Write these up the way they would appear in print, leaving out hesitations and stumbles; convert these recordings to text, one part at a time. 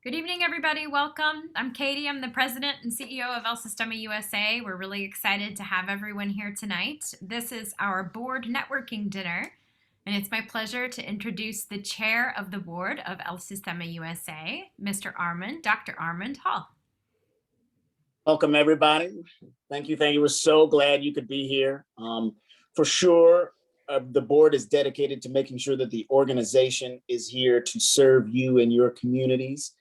Good evening, everybody. Welcome. I'm Katie. I'm the president and CEO of Sistema USA. We're really excited to have everyone here tonight. This is our board networking dinner, and it's my pleasure to introduce the chair of the board of Sistema USA, Mr. Armand, Dr. Armand Hall. Welcome, everybody. Thank you. We're so glad you could be here. For sure, the board is dedicated to making sure that the organization is here to serve you and your communities.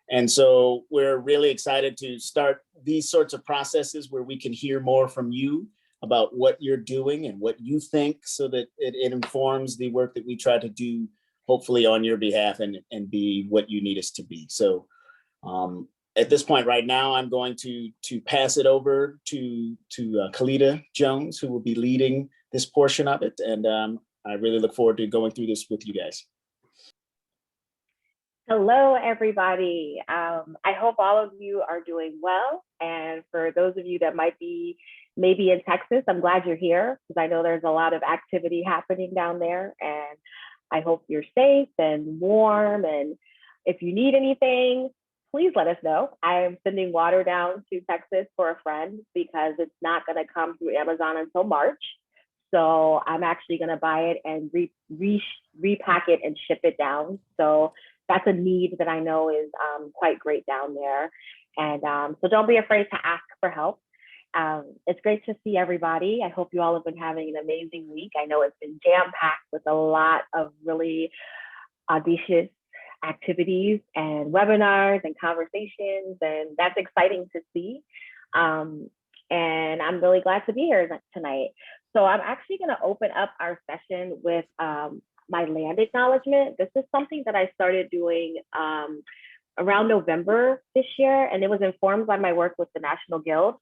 And so we're really excited to start these sorts of processes where we can hear more from you about what you're doing and what you think, so that it informs the work that we try to do, hopefully on your behalf, and be what you need us to be. So at this point right now, I'm going to pass it over to Calida Jones, who will be leading this portion of it. And I really look forward to going through this with you guys. Hello, everybody. I hope all of you are doing well. And for those of you that might be maybe in Texas, I'm glad you're here, because I know there's a lot of activity happening down there. And I hope you're safe and warm. And if you need anything, please let us know. I am sending water down to Texas for a friend, because it's not going to come through Amazon until March. So I'm actually going to buy it and repack it and ship it down. So that's a need that I know is quite great down there. And so don't be afraid to ask for help. It's great to see everybody. I hope you all have been having an amazing week. I know it's been jam-packed with a lot of really audacious activities and webinars and conversations, and that's exciting to see. And I'm really glad to be here tonight. So I'm actually going to open up our session with my land acknowledgement. This is something that I started doing around November this year, and it was informed by my work with the National Guild.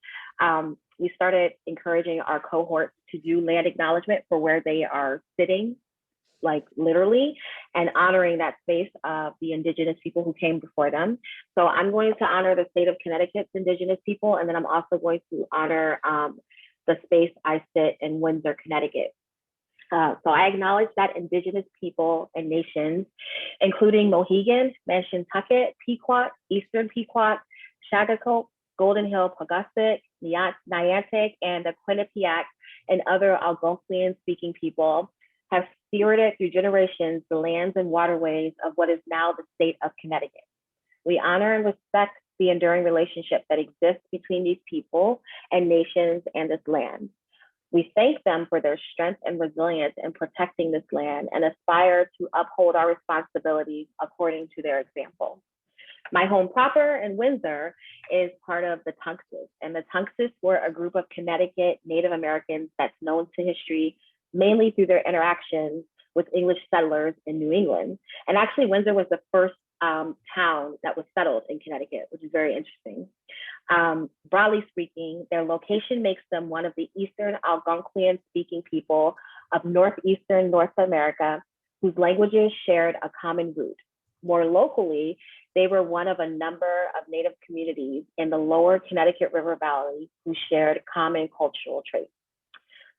We started encouraging our cohorts to do land acknowledgement for where they are sitting, like literally, and honoring that space of the Indigenous people who came before them. So I'm going to honor the state of Connecticut's Indigenous people, and then I'm also going to honor the space I sit in Windsor, Connecticut. So I acknowledge that Indigenous people and nations, including Mohegan, Mashantucket, Pequot, Eastern Pequot, Chagacoke, Golden Hill, Pawcatuck, Niantic, and the Quinnipiac and other Algonquian-speaking people, have stewarded through generations the lands and waterways of what is now the state of Connecticut. We honor and respect the enduring relationship that exists between these people and nations and this land. We thank them for their strength and resilience in protecting this land, and aspire to uphold our responsibilities according to their example. My home proper in Windsor is part of the Tunxis, and the Tunxis were a group of Connecticut Native Americans that's known to history mainly through their interactions with English settlers in New England. And actually, Windsor was the first town that was settled in Connecticut, which is very interesting. Broadly speaking, their location makes them one of the Eastern Algonquian-speaking people of Northeastern North America, whose languages shared a common root. More locally, they were one of a number of Native communities in the lower Connecticut River Valley who shared common cultural traits.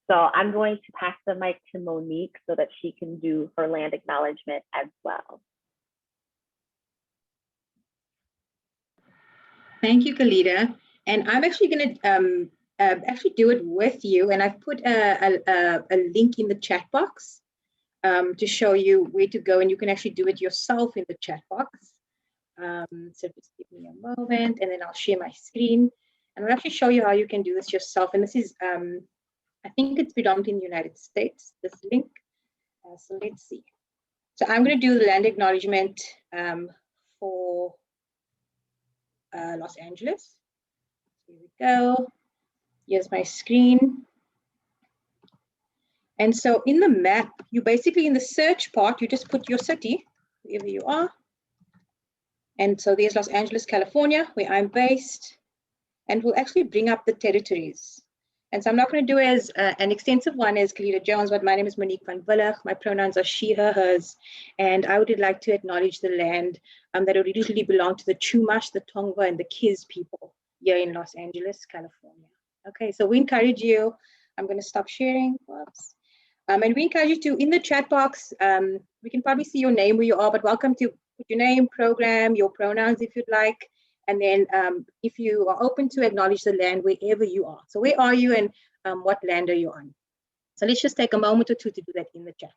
So I'm going to pass the mic to Monique so that she can do her land acknowledgement as well. Thank you, Calida. And I'm actually going to actually do it with you. And I've put a link in the chat box to show you where to go. And you can actually do it yourself in the chat box. So just give me a moment, and then I'll share my screen. And I'll actually show you how you can do this yourself. And this is, I think it's predominantly in the United States, this link. So let's see. So I'm going to do the land acknowledgement for Los Angeles. Here we go. Here's my screen. And so in the map, you basically, in the search part, you just put your city, wherever you are. And so there's Los Angeles, California, where I'm based. And we'll actually bring up the territories. And so I'm not going to do as an extensive one as Calida Jones, but my name is Monique van Willingh. My pronouns are she, her, hers. And I would like to acknowledge the land that originally belonged to the Chumash, the Tongva, and the Kiz people here in Los Angeles, California. Okay, so we encourage you. I'm going to stop sharing. Whoops. And we encourage you to, in the chat box, we can probably see your name where you are, but welcome to put your name, program, your pronouns if you'd like, and then if you are open to acknowledge the land wherever you are. So where are you and what land are you on? So let's just take a moment or two to do that in the chat.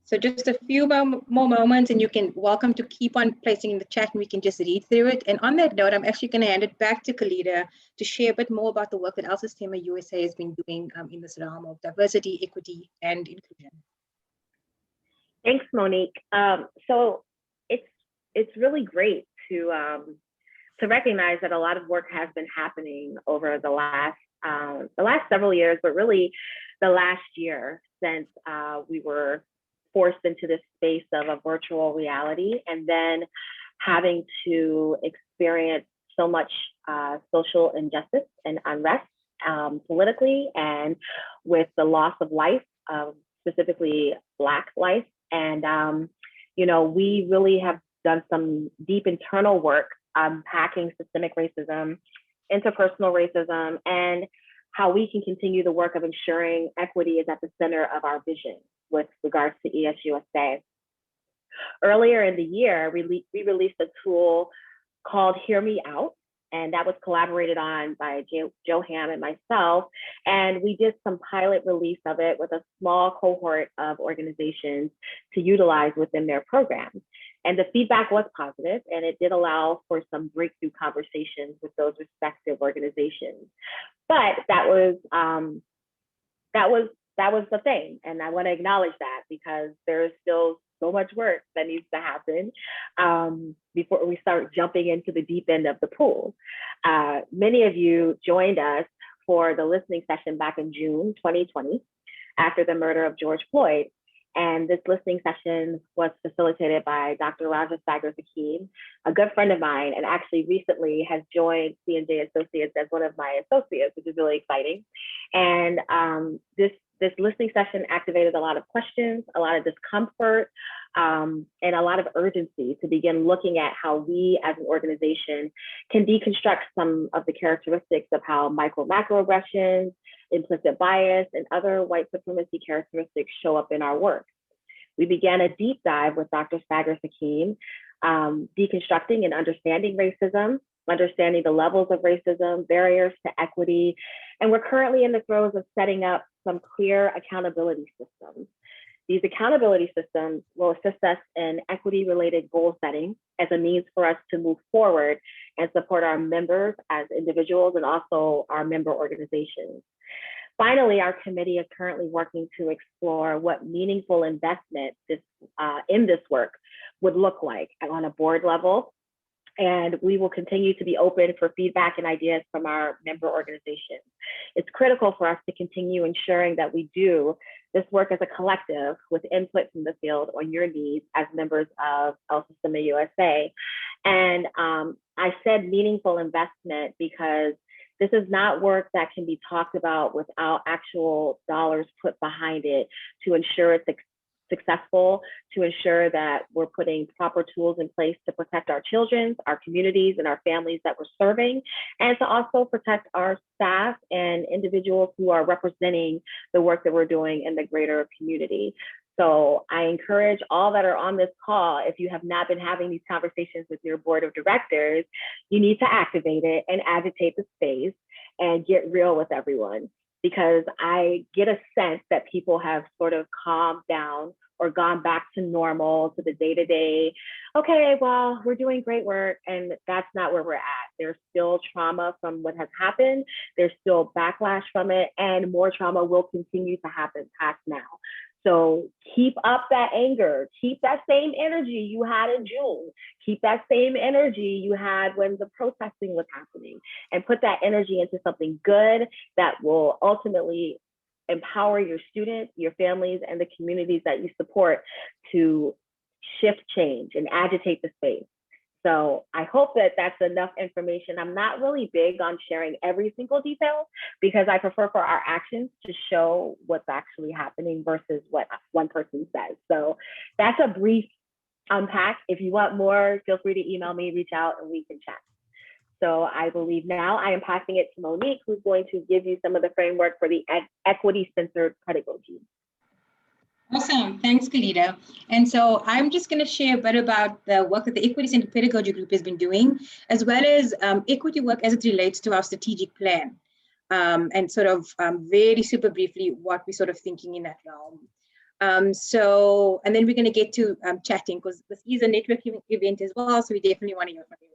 So just a few more moments and you can welcome to keep on placing in the chat and we can just read through it. And on that note, I'm actually going to hand it back to Calida to share a bit more about the work that El Sistema USA has been doing in this realm of diversity, equity, and inclusion. Thanks, Monique. So it's really great to recognize that a lot of work has been happening over the last several years, but really the last year since we were forced into this space of a virtual reality, and then having to experience so much social injustice and unrest politically, and with the loss of life, specifically Black life. And, you know, we really have done some deep internal work unpacking systemic racism, interpersonal racism, and how we can continue the work of ensuring equity is at the center of our vision with regards to ESUSA. Earlier in the year, we released a tool called Hear Me Out, and that was collaborated on by Joe Ham and myself. And we did some pilot release of it with a small cohort of organizations to utilize within their programs. And the feedback was positive, and it did allow for some breakthrough conversations with those respective organizations. But that was the thing, and I want to acknowledge that because there is still so much work that needs to happen before we start jumping into the deep end of the pool. Many of you joined us for the listening session back in June 2020 after the murder of George Floyd. And this listening session was facilitated by Dr. Raja Sagar-Hakeem, a good friend of mine, and actually recently has joined C&J Associates as one of my associates, which is really exciting. And this listening session activated a lot of questions, a lot of discomfort, and a lot of urgency to begin looking at how we as an organization can deconstruct some of the characteristics of how micro-macroaggressions, implicit bias, and other white supremacy characteristics show up in our work. We began a deep dive with Dr. Sagar-Hakeem, deconstructing and understanding racism, understanding the levels of racism, barriers to equity, and we're currently in the throes of setting up some clear accountability systems. These accountability systems will assist us in equity-related goal setting as a means for us to move forward and support our members as individuals and also our member organizations. Finally, our committee is currently working to explore what meaningful investment in this work would look like on a board level. And we will continue to be open for feedback and ideas from our member organizations. It's critical for us to continue ensuring that we do this work as a collective with input from the field on your needs as members of El Sistema USA. And I said meaningful investment because this is not work that can be talked about without actual dollars put behind it to ensure it's successful, to ensure that we're putting proper tools in place to protect our children, our communities, and our families that we're serving, and to also protect our staff and individuals who are representing the work that we're doing in the greater community. So I encourage all that are on this call, if you have not been having these conversations with your board of directors, you need to activate it and agitate the space and get real with everyone. Because I get a sense that people have sort of calmed down or gone back to normal, to the day-to-day. Okay, well, we're doing great work, and that's not where we're at. There's still trauma from what has happened. There's still backlash from it, and more trauma will continue to happen past now. So keep up that anger, keep that same energy you had in June, keep that same energy you had when the protesting was happening, and put that energy into something good that will ultimately empower your students, your families, and the communities that you support to shift change and agitate the space. So I hope that that's enough information. I'm not really big on sharing every single detail because I prefer for our actions to show what's actually happening versus what one person says. So that's a brief unpack. If you want more, feel free to email me, reach out, and we can chat. So I believe now I am passing it to Monique, who's going to give you some of the framework for the equity-centered pedagogy. Awesome, thanks, Calida. And so I'm just going to share a bit about the work that the Equity Centered Pedagogy Group has been doing, as well as equity work as it relates to our strategic plan, and sort of very super briefly what we're sort of thinking in that realm. And then we're going to get to chatting, because this is a networking event as well, so we definitely want to hear from you.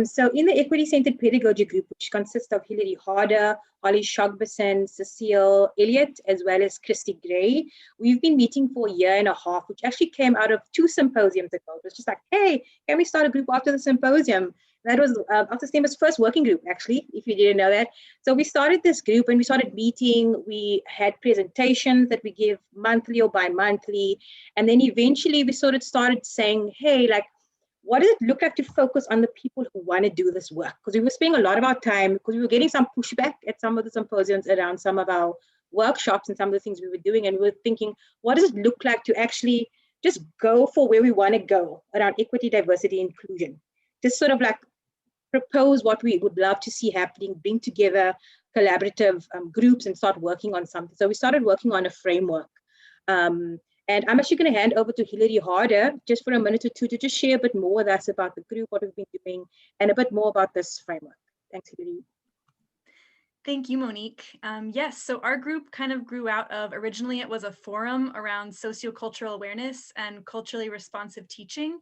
So in the Equity-Centered Pedagogy Group, which consists of Hilary Harder, Holly Shogberson, Cecile Elliott, as well as Christy Gray, we've been meeting for a year and a half, which actually came out of 2 symposiums ago. It was just like, hey, can we start a group after the symposium? That was Sistema's first working group, actually, if you didn't know that. So we started this group and we started meeting. We had presentations that we give monthly or bi-monthly. And then eventually we sort of started saying, hey, like, what does it look like to focus on the people who want to do this work? Because we were spending a lot of our time, because we were getting some pushback at some of the symposiums around some of our workshops and some of the things we were doing. And we were thinking, what does it look like to actually just go for where we want to go around equity, diversity, inclusion? Just sort of like propose what we would love to see happening, bring together collaborative groups and start working on something. So we started working on a framework. And I'm actually going to hand over to Hilary Harder just for a minute or two to just share a bit more with us about the group, what we've been doing, and a bit more about this framework. Thanks, Hilary. Thank you, Monique. Yes, so our group kind of grew out of, originally it was a forum around sociocultural awareness and culturally responsive teaching.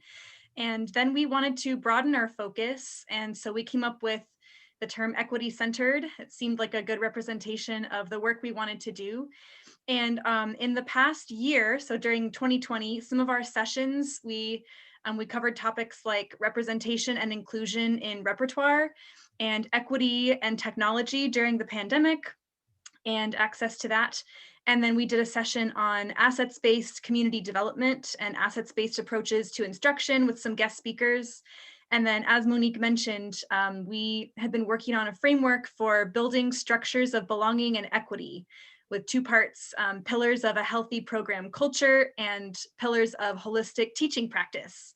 And then we wanted to broaden our focus. And so we came up with the term equity-centered. It seemed like a good representation of the work we wanted to do. And in the past year, so during 2020, some of our sessions, we covered topics like representation and inclusion in repertoire, and equity and technology during the pandemic and access to that. And then we did a session on assets-based community development and assets-based approaches to instruction with some guest speakers. And then, as Monique mentioned, we had been working on a framework for building structures of belonging and equity, with 2 parts, pillars of a healthy program culture and pillars of holistic teaching practice.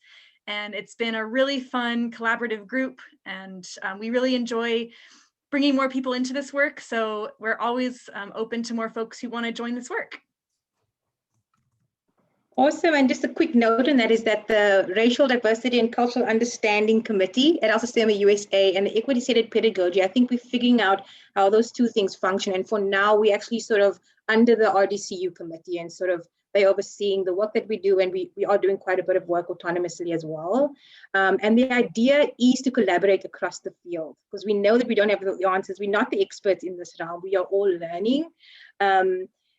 And it's been a really fun collaborative group, and we really enjoy bringing more people into this work. So we're always open to more folks who want to join this work. Awesome, and just a quick note on that is that the Racial Diversity and Cultural Understanding Committee at Sistema USA and the Equity-Centered Pedagogy, I think we're figuring out how those 2 things function. And for now, we actually sort of under the RDCU committee, and sort of they overseeing the work that we do, and we are doing quite a bit of work autonomously as well. And the idea is to collaborate across the field, because we know that we don't have the answers. We're not the experts in this realm. We are all learning.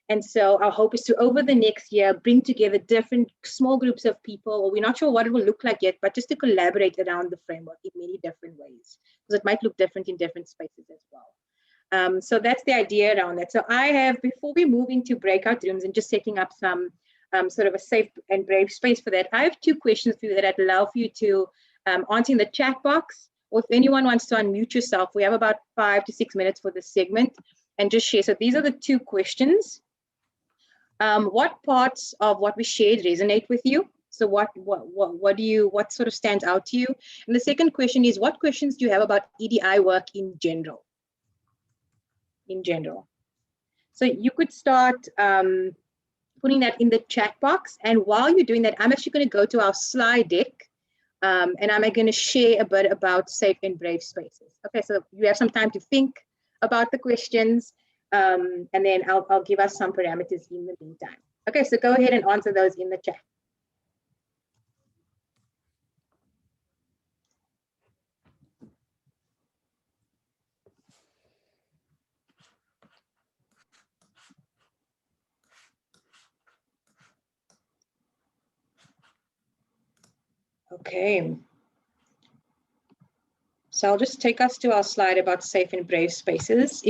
And so our hope is to, over the next year, bring together different small groups of people, or we're not sure what it will look like yet, but just to collaborate around the framework in many different ways, because it might look different in different spaces as well. So that's the idea around that. So I have, before we move into breakout rooms and just setting up some sort of a safe and brave space for that, I have 2 questions for you that I'd love for you to answer in the chat box, or if anyone wants to unmute yourself. We have about 5 to 6 minutes for this segment, and just share. So these are the 2 questions. What parts of what we shared resonate with you? So what sort of stands out to you? And the second question is, what questions do you have about EDI work in general? So you could start putting that in the chat box. And while you're doing that, I'm actually going to go to our slide deck, and I'm going to share a bit about safe and brave spaces. Okay, so you have some time to think about the questions, and then I'll give us some parameters in the meantime. Okay, so go ahead and answer those in the chat. Okay. So I'll just take us to our slide about safe and brave spaces.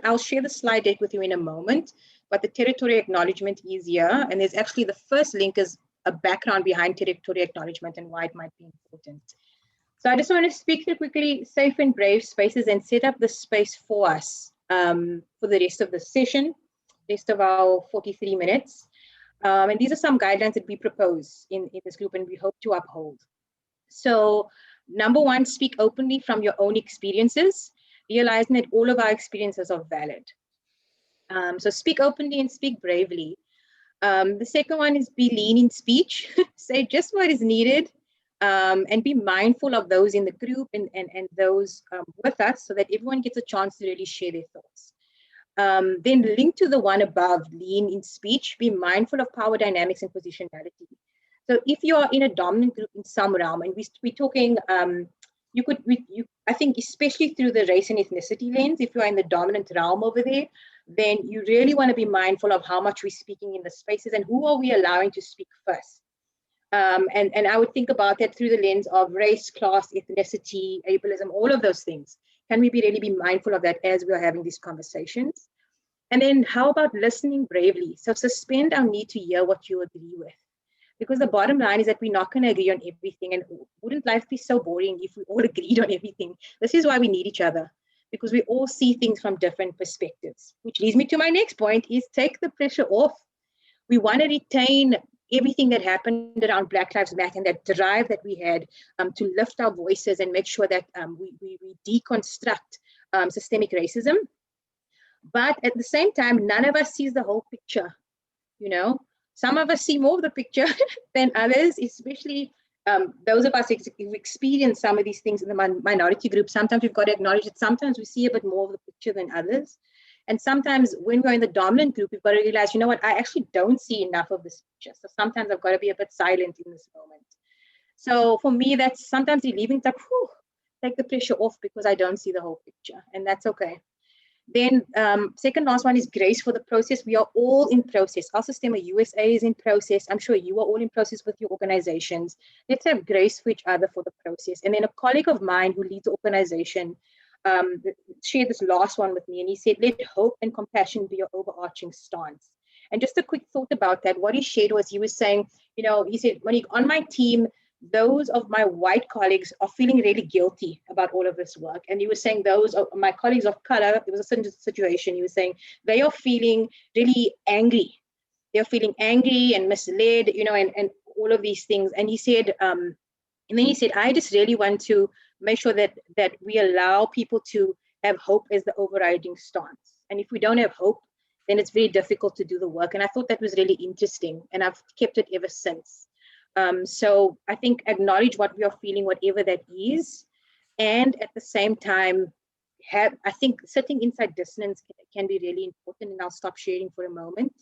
I'll share the slide deck with you in a moment, but the territory acknowledgement is here. And there's actually the first link is a background behind territory acknowledgement and why it might be important. So I just want to speak to quickly safe and brave spaces and set up the space for us for the rest of the session, rest of our 43 minutes. And these are some guidelines that we propose in this group and we hope to uphold. So number one, speak openly from your own experiences, realizing that all of our experiences are valid. So speak openly and speak bravely. The second one is be lean in speech, say just what is needed, and be mindful of those in the group and those with us so that everyone gets a chance to really share their thoughts. Then link to the one above, lean in speech, be mindful of power dynamics and positionality. So if you are in a dominant group in some realm, and we're talking, I think especially through the race and ethnicity lens, if you are in the dominant realm over there, then you really want to be mindful of how much we're speaking in the spaces and who are we allowing to speak first. And I would think about that through the lens of race, class, ethnicity, ableism, all of those things. Can we really be mindful of that as we are having these conversations? And then how about listening bravely? So suspend our need to hear what you agree with. Because the bottom line is that we're not going to agree on everything. And wouldn't life be so boring if we all agreed on everything? This is why we need each other, because we all see things from different perspectives. Which leads me to my next point is take the pressure off. We want to retain everything that happened around Black Lives Matter and that drive that we had to lift our voices and make sure that we deconstruct systemic racism. But at the same time, none of us sees the whole picture. You know, some of us see more of the picture than others, especially those of us who've experienced some of these things in the minority group. Sometimes we've got to acknowledge that sometimes we see a bit more of the picture than others. And sometimes when we're in the dominant group, we've got to realize, you know what, I actually don't see enough of this picture. So sometimes I've got to be a bit silent in this moment. So for me, that's sometimes relieving, it's like, whew, take the pressure off because I don't see the whole picture, and that's okay. Then second last one is grace for the process. We are all in process. Our Sistema USA is in process. I'm sure you are all in process with your organizations. Let's have grace for each other for the process. And then a colleague of mine who leads the organization shared this last one with me, and he said, let hope and compassion be your overarching stance. And just a quick thought about that, what he shared was, he was saying, you know, he said, Monique, on my team, those of my white colleagues are feeling really guilty about all of this work. And he was saying those of my colleagues of color, it was a certain situation, he was saying they are feeling really angry. They're feeling angry and misled, you know, and all of these things. And he said, and then he said, I just really want to make sure that we allow people to have hope as the overriding stance. And if we don't have hope, then it's very difficult to do the work. And I thought that was really interesting, and I've kept it ever since. So I think acknowledge what we are feeling, whatever that is, and at the same time, I think sitting inside dissonance can be really important. And I'll stop sharing for a moment,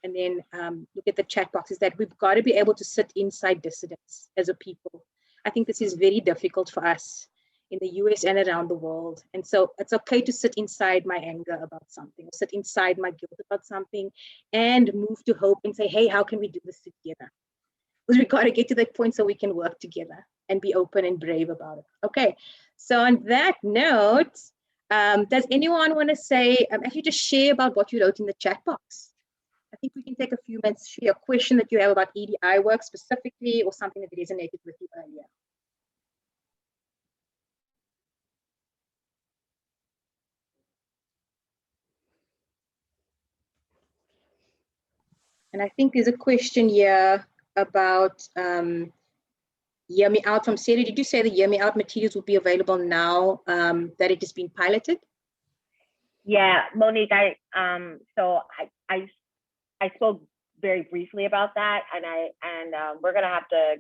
and then look at the chat boxes, that we've got to be able to sit inside dissidence as a people. I think this is very difficult for us in the US and around the world. And so it's okay to sit inside my anger about something, or sit inside my guilt about something, and move to hope and say, hey, how can we do this together? Because we've got to get to that point so we can work together and be open and brave about it. Okay, so on that note, does anyone want to say, actually just share about what you wrote in the chat box? I think we can take a few minutes to share a question that you have about EDI work specifically, or something that resonated with you earlier. And I think there's a question here about Hear Me Out from Sarah. Did you say the Hear Me Out materials will be available now that it has been piloted? Yeah, Monique, so I spoke very briefly about that, and we're gonna have to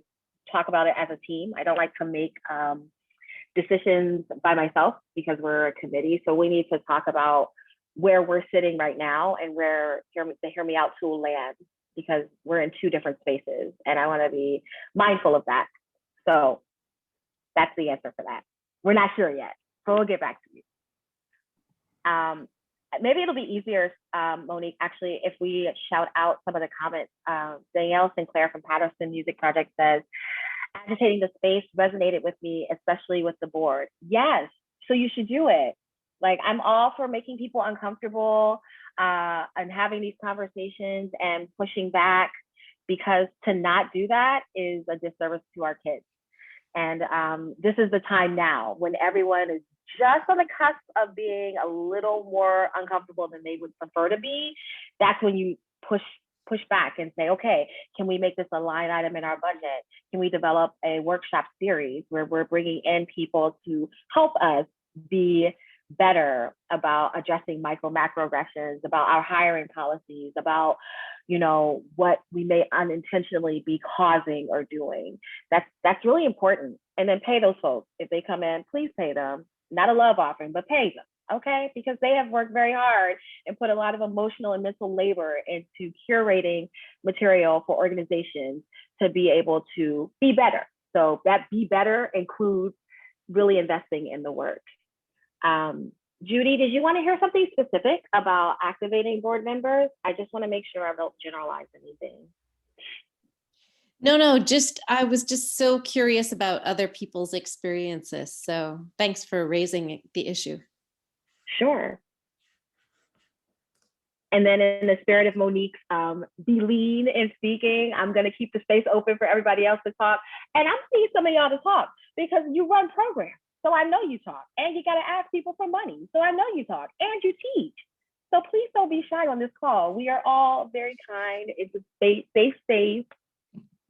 talk about it as a team. I don't like to make decisions by myself because we're a committee. So we need to talk about where we're sitting right now and where the Hear Me Out tool lands, because we're in two different spaces, and I want to be mindful of that. So that's the answer for that. We're not sure yet, so we'll get back to you. Maybe it'll be easier, Monique, actually, if we shout out some of the comments. Danielle Sinclair from Patterson Music Project says, agitating the space resonated with me, especially with the board. Yes, so you should do it. Like, I'm all for making people uncomfortable and having these conversations and pushing back, because to not do that is a disservice to our kids. And this is the time now when everyone is just on the cusp of being a little more uncomfortable than they would prefer to be. That's when you push back and say, okay, can we make this a line item in our budget? Can we develop a workshop series where we're bringing in people to help us be better about addressing macroaggressions, about our hiring policies, about, you know, what we may unintentionally be causing or doing. That's really important. And then pay those folks. If they come in, please pay them. Not a love offering, but pay them, okay? Because they have worked very hard and put a lot of emotional and mental labor into curating material for organizations to be able to be better. So that be better includes really investing in the work. Judy, did you want to hear something specific about activating board members? I just want to make sure I don't generalize anything. No, I was just so curious about other people's experiences. So thanks for raising the issue. Sure. And then in the spirit of Monique's be lean in speaking, I'm going to keep the space open for everybody else to talk. And I'm seeing some of y'all to talk because you run programs. So I know you talk, and you got to ask people for money. So I know you talk, and you teach. So please don't be shy on this call. We are all very kind. It's a safe space.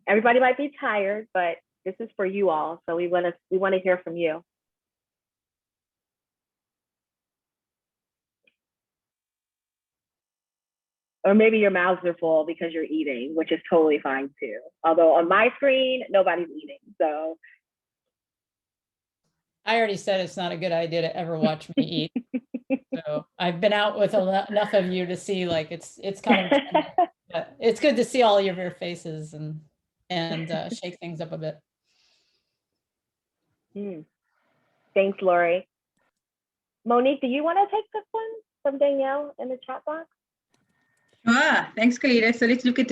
Everybody might be tired, but this is for you all. So we want to hear from you. Or maybe your mouths are full because you're eating, which is totally fine too. Although on my screen, nobody's eating. So I already said it's not a good idea to ever watch me eat. So I've been out with enough of you to see, like, it's kind of, but it's good to see all of your faces and shake things up a bit. Thanks, Lori. Monique, do you want to take this one from Danielle in the chat box? Thanks, Calida. So let's look at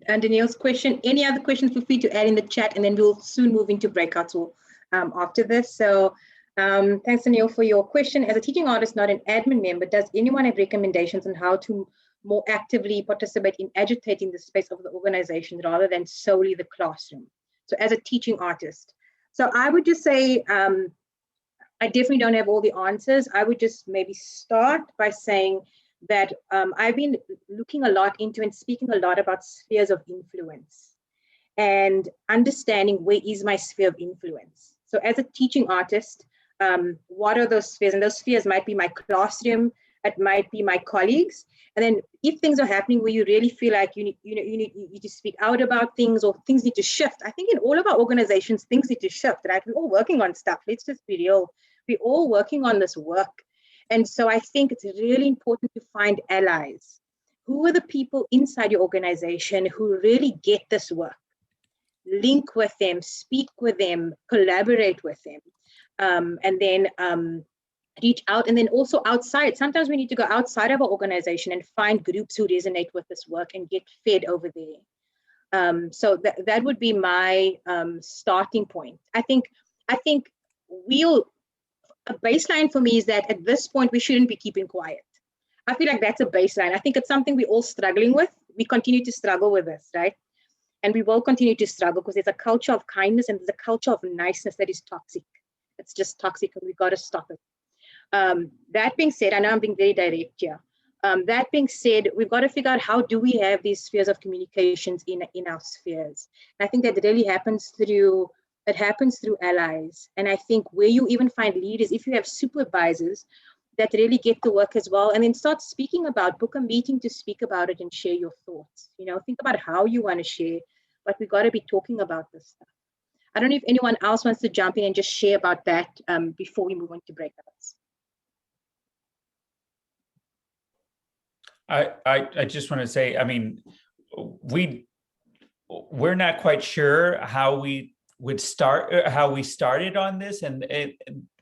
Danielle's question. Any other questions, feel free to add in the chat, and then we'll soon move into breakouts after this. So thanks, Danielle, for your question. As a teaching artist, not an admin member, does anyone have recommendations on how to more actively participate in agitating the space of the organization rather than solely the classroom? So as a teaching artist. So I would just say, I definitely don't have all the answers. I would just maybe start by saying that I've been looking a lot into and speaking a lot about spheres of influence and understanding where is my sphere of influence. So as a teaching artist, what are those spheres? And those spheres might be my classroom, it might be my colleagues. And then if things are happening where you really feel like you need to speak out about things, or things need to shift. I think in all of our organizations, things need to shift, right? We're all working on stuff. Let's just be real. We're all working on this work. And so I think it's really important to find allies. Who are the people inside your organization who really get this work? Link with them, speak with them, collaborate with them, and then reach out. And then also outside, sometimes we need to go outside of our organization and find groups who resonate with this work and get fed over there. So that would be my starting point. I think a baseline for me is that at this point, we shouldn't be keeping quiet. I feel like that's a baseline. I think it's something we're all struggling with. We continue to struggle with this, right? And we will continue to struggle because there's a culture of kindness and there's a culture of niceness that is toxic. It's just toxic, and we've got to stop it. That being said, I know I'm being very direct here. That being said, we've got to figure out how do we have these spheres of communications in our spheres. And I think that really happens through allies. And I think where you even find leaders, if you have supervisors that really get the work as well, and then start speaking about, book a meeting to speak about it and share your thoughts. Think about how you want to share, but we've got to be talking about this stuff. I don't know if anyone else wants to jump in and just share about that before we move on to breakouts. I just want to say, I mean, we're not quite sure how we started on this, and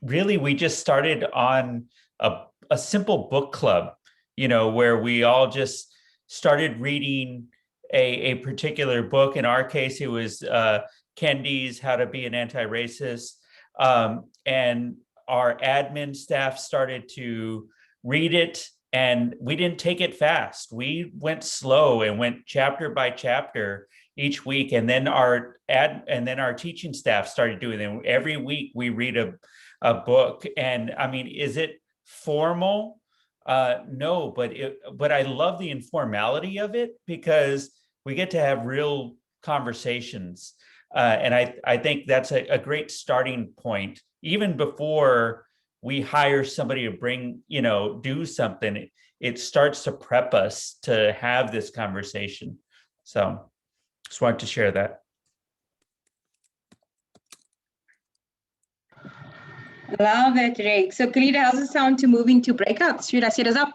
really we just started on a simple book club, where we all just started reading a particular book. In our case, it was Kendi's How to Be an Anti-Racist, and our admin staff started to read it. And we didn't take it fast. We went slow and went chapter by chapter each week, and then our teaching staff started doing them. Every week we read a book. And I mean, is it formal? No, but I love the informality of it, because we get to have real conversations. And I think that's a great starting point. Even before we hire somebody to do something, it starts to prep us to have this conversation. So just wanted to share that. Love that, Ray. So Calida, how's it sound to move into breakouts? Should I set us up?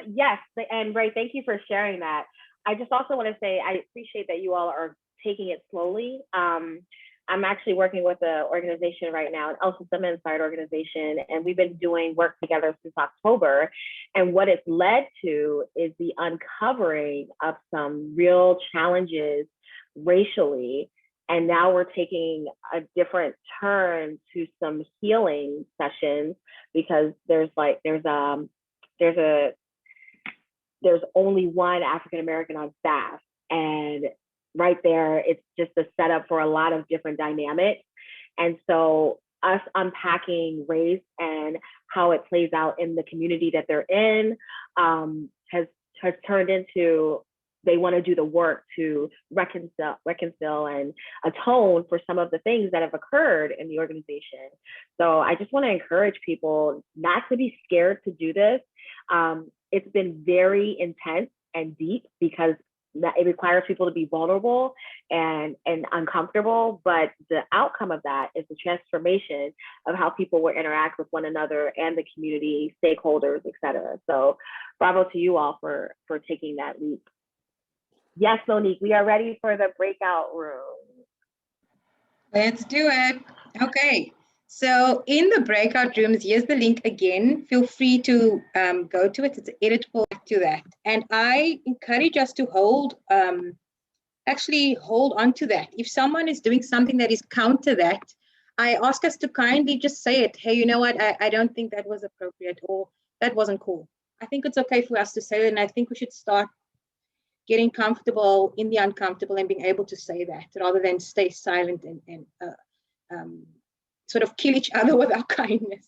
Yes, and Ray, thank you for sharing that. I just also want to say I appreciate that you all are taking it slowly. I'm actually working with an organization right now, an ESUSA inspired organization, and we've been doing work together since October. And what it's led to is the uncovering of some real challenges racially. And now we're taking a different turn to some healing sessions, because there's only one African American on staff, and right there, it's just a setup for a lot of different dynamics. And so us unpacking race and how it plays out in the community that they're in has turned into, they want to do the work to reconcile and atone for some of the things that have occurred in the organization. So I just want to encourage people not to be scared to do this. It's been very intense and deep, because it requires people to be vulnerable and uncomfortable, but the outcome of that is the transformation of how people will interact with one another and the community, stakeholders, et cetera. So bravo to you all for taking that leap. Yes, Monique, we are ready for the breakout room. Let's do it. Okay. So in the breakout rooms, here's the link again. Feel free to go to it. It's editable to that. And I encourage us to actually hold on to that. If someone is doing something that is counter that, I ask us to kindly just say it. Hey, you know what? I don't think that was appropriate, or that wasn't cool. I think it's okay for us to say it. And I think we should start getting comfortable in the uncomfortable and being able to say that, rather than stay silent and sort of kill each other with our kindness,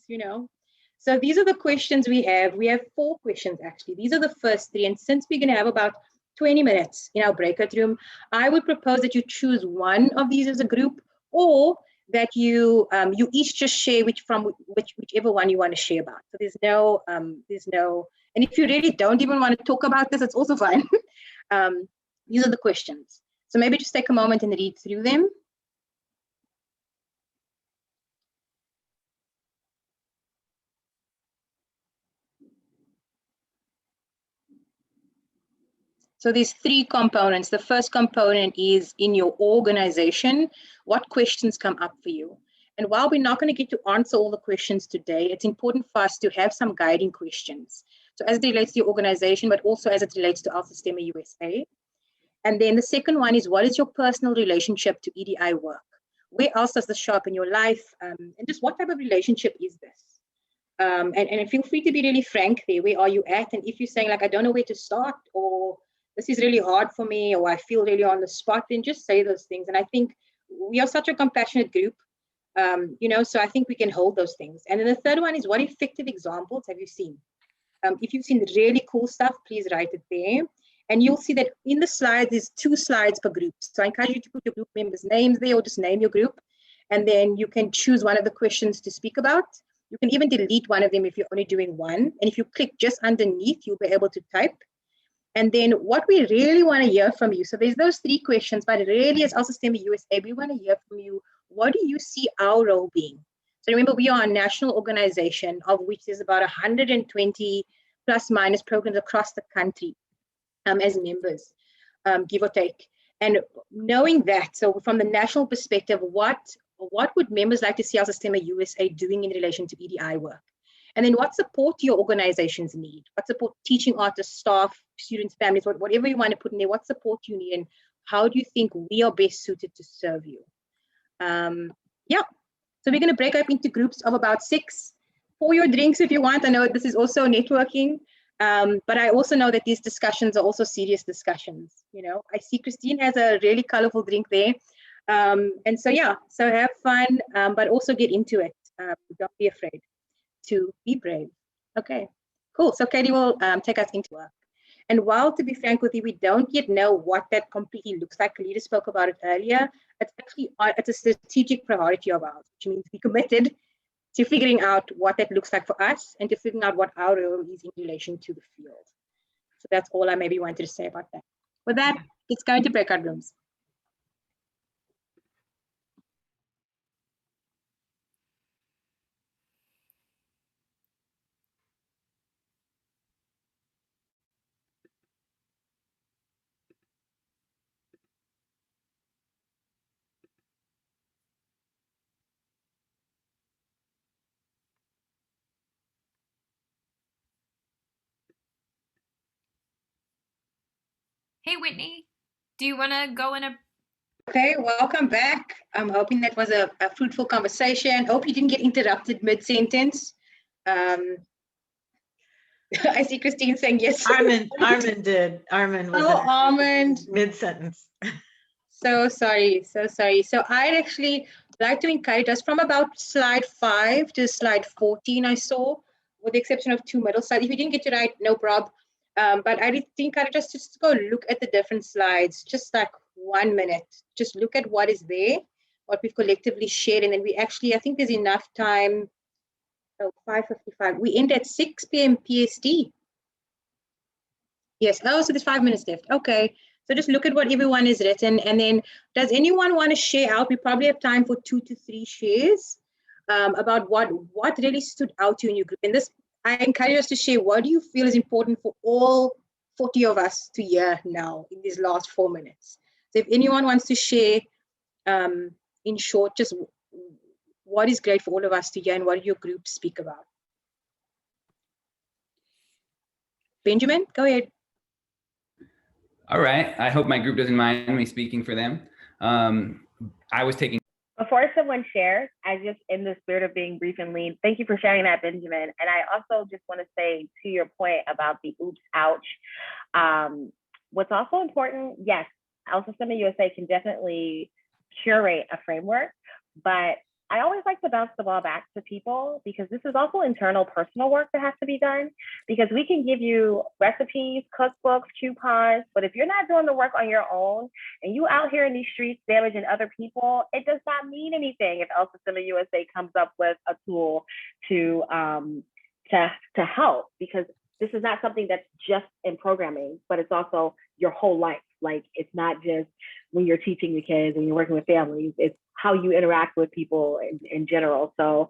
So these are the questions we have. We have 4 questions, actually. These are the first 3. And since we're going to have about 20 minutes in our breakout room, I would propose that you choose one of these as a group, or that you each just share whichever one you want to share about. So there's no, and if you really don't even want to talk about this, it's also fine. These are the questions. So maybe just take a moment and read through them. So there's 3 components. The first component is in your organization. What questions come up for you? And while we're not going to get to answer all the questions today, it's important for us to have some guiding questions. So as it relates to your organization, but also as it relates to Sistema USA. And then the second one is, what is your personal relationship to EDI work? Where else does this show up in your life? And just what type of relationship is this? And feel free to be really frank there. Where are you at? And if you're saying, like, I don't know where to start, or this is really hard for me, or I feel really on the spot, then just say those things. And I think we are such a compassionate group, so I think we can hold those things. And then the third one is, what effective examples have you seen? If you've seen really cool stuff, please write it there. And you'll see that in the slides, there's 2 slides per group. So I encourage you to put your group members' names there, or just name your group. And then you can choose one of the questions to speak about. You can even delete one of them if you're only doing one. And if you click just underneath, you'll be able to type. And then what we really want to hear from you. So there's those 3 questions, but really as Sistema USA, we want to hear from you. What do you see our role being? So remember, we are a national organization, of which there's about 120 plus minus programs across the country as members, give or take. And knowing that, so from the national perspective, what would members like to see Sistema USA doing in relation to EDI work? And then what support do your organizations need? What support teaching artists, staff, students, families, whatever you want to put in there, what support you need, and how do you think we are best suited to serve you? So we're going to break up into groups of about 6. Pour your drinks if you want. I know this is also networking. But I also know that these discussions are also serious discussions. You know, I see Christine has a really colorful drink there. And so, yeah, so have fun, but also get into it. Don't be afraid to be brave. Okay, cool. So Katie will take us into work. And while, to be frank with you, we don't yet know what that completely looks like. Calida spoke about it earlier. It's actually, it's a strategic priority of ours, which means we committed to figuring out what that looks like for us and to figuring out what our role is in relation to the field. So that's all I maybe wanted to say about that. With that, let's go into breakout rooms. Hey, Whitney, do you want to go in a... Okay, welcome back. I'm hoping that was a fruitful conversation. Hope you didn't get interrupted mid-sentence. I see Christine saying yes. Armin did. Armin was Armin. mid-sentence. So sorry, so sorry. So I'd actually like to encourage us from about slide 5 to slide 14 I saw, with the exception of 2 middle slides. If you didn't get to write, no problem. But I did encourage us to just go look at the different slides, just like 1 minute. Just look at what is there, what we've collectively shared, and then we actually, I think there's enough time. Oh, 5:55. We end at 6 p.m. PST. Yes. Oh, so there's 5 minutes left. Okay. So just look at what everyone has written, and then does anyone want to share out? We probably have time for 2 to 3 shares about what really stood out to you in your group. And this, I encourage us to share. What do you feel is important for all 40 of us to hear now in these last 4 minutes? So if anyone wants to share, in short, just what is great for all of us to hear and what do your groups speak about? Benjamin, go ahead. All right. I hope my group doesn't mind me speaking for them. I was taking... Before someone shares, I just, in the spirit of being brief and lean, thank you for sharing that, Benjamin. And I also just want to say, to your point about the oops, ouch, what's also important, yes, Sistema USA can definitely curate a framework, but I always like to bounce the ball back to people, because this is also internal personal work that has to be done, because we can give you recipes, cookbooks, coupons, but if you're not doing the work on your own and you out here in these streets damaging other people, it does not mean anything if Sistema USA comes up with a tool to help, because this is not something that's just in programming, but it's also your whole life. Like, it's not just when you're teaching the kids and you're working with families, it's how you interact with people in general. So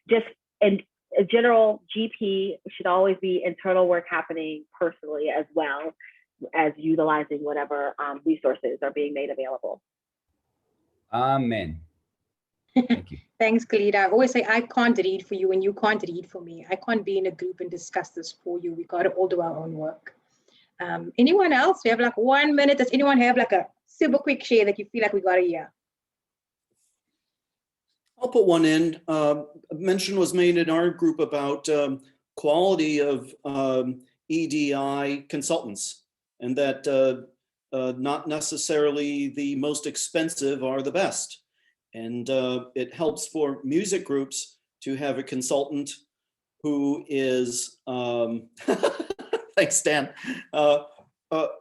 just in a general GP should always be internal work happening personally, as well as utilizing whatever resources are being made available. Amen. Thank you. Thanks, Calida. I always say I can't read for you and you can't read for me. I can't be in a group and discuss this for you. We got to all do our own work. Anyone else? We have like 1 minute. Does anyone have like a super quick share that you feel like we got to hear? I'll put one in. A mention was made in our group about quality of EDI consultants, and that not necessarily the most expensive are the best. And it helps for music groups to have a consultant who is, thanks, Dan,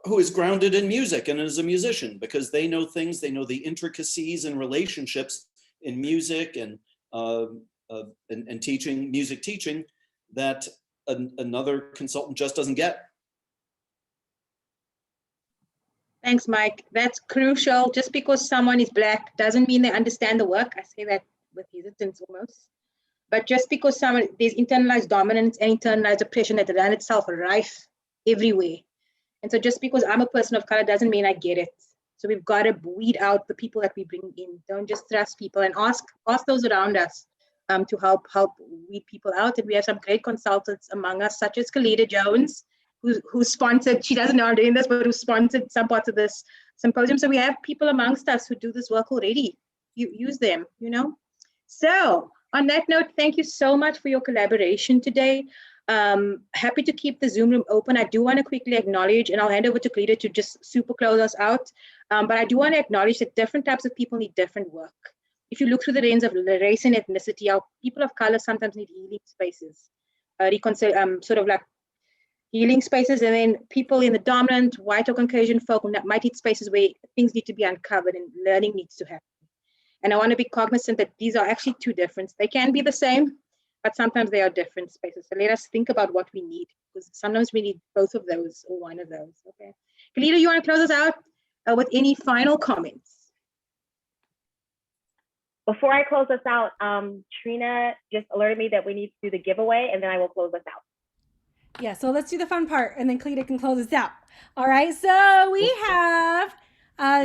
who is grounded in music and is a musician, because they know things, they know the intricacies and relationships in music and teaching, music teaching, that another consultant just doesn't get. Thanks, Mike. That's crucial. Just because someone is Black doesn't mean they understand the work. I say that with hesitance almost. But just because there's internalized dominance and internalized oppression that run itself rife everywhere. And so just because I'm a person of color doesn't mean I get it. So we've got to weed out the people that we bring in. Don't just trust people, and ask those around us to help weed people out. And we have some great consultants among us, such as Calida Jones, who sponsored, she doesn't know I'm doing this, but who sponsored some parts of this symposium. So we have people amongst us who do this work already. You use them, you know? So on that note, thank you so much for your collaboration today. Happy to keep the Zoom room open. I do want to quickly acknowledge, and I'll hand over to Calida to just super close us out. But I do want to acknowledge that different types of people need different work. If you look through the lens of race and ethnicity, our people of color sometimes need healing spaces, sort of like healing spaces, and then people in the dominant white or Caucasian folk might need spaces where things need to be uncovered and learning needs to happen. And I want to be cognizant that these are actually two different. They can be the same, but sometimes they are different spaces. So let us think about what we need, because sometimes we need both of those or one of those. Okay, Calida, you want to close us out with any final comments? Before I close us out, Trina just alerted me that we need to do the giveaway, and then I will close us out. Yeah, so let's do the fun part, and then Calida can close us out. All right, so we have.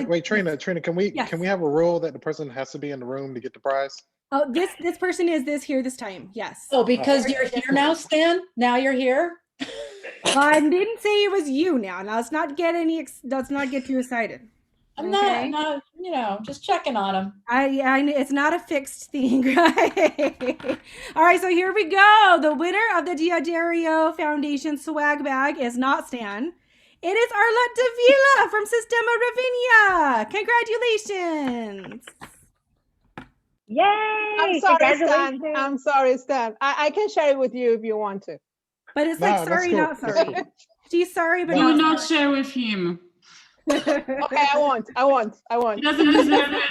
Wait, Trina, can we have a rule that the person has to be in the room to get the prize? Oh, this person is here this time. Yes. Oh, because you're here now, Stan? Now you're here? I didn't say it was you now. Now let's not get too excited. I'm not, just checking on him. It's not a fixed thing, right? All right, so here we go. The winner of the Diadario Foundation swag bag is not Stan. It is Arlette Davila from Sistema Ravinia. Congratulations. Yay! I'm sorry, Stan. I'm sorry, Stan. I can share it with you if you want to. But it's like sorry, not sorry. She's sorry, but do not share with him. Okay, I won't. He doesn't deserve it.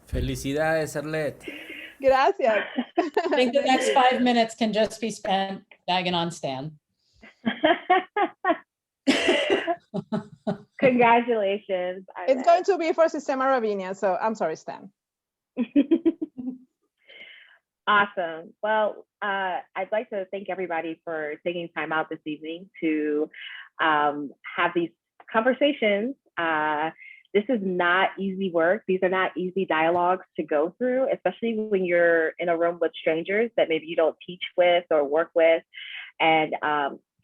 Felicidades, Arlette. Gracias. I think the next 5 minutes can just be spent bagging on Stan. Congratulations. It's going to be for Sistema Ravinia, so I'm sorry, Stan. Awesome. Well, I'd like to thank everybody for taking time out this evening to have these conversations. This is not easy work. These are not easy dialogues to go through, especially when you're in a room with strangers that maybe you don't teach with or work with. And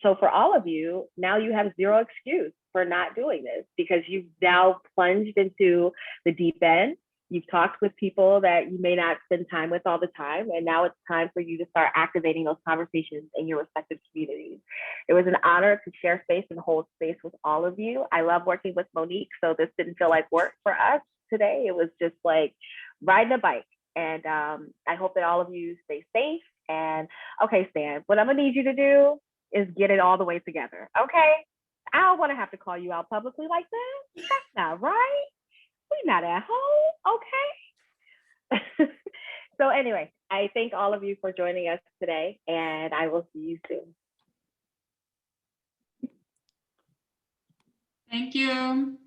so for all of you, now you have zero excuse for not doing this, because you've now plunged into the deep end. You've talked with people that you may not spend time with all the time, and now it's time for you to start activating those conversations in your respective communities. It was an honor to share space and hold space with all of you. I love working with Monique, so this didn't feel like work for us today. It was just like riding a bike, and I hope that all of you stay safe. And okay, Stan, what I'm gonna need you to do is get it all the way together, okay? I don't want to have to call you out publicly like that. That's not right. We're not at home, okay? So anyway, I thank all of you for joining us today, and I will see you soon. Thank you.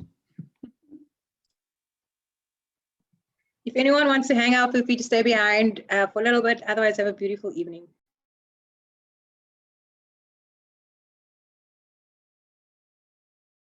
If anyone wants to hang out, feel free to stay behind for a little bit. Otherwise, have a beautiful evening.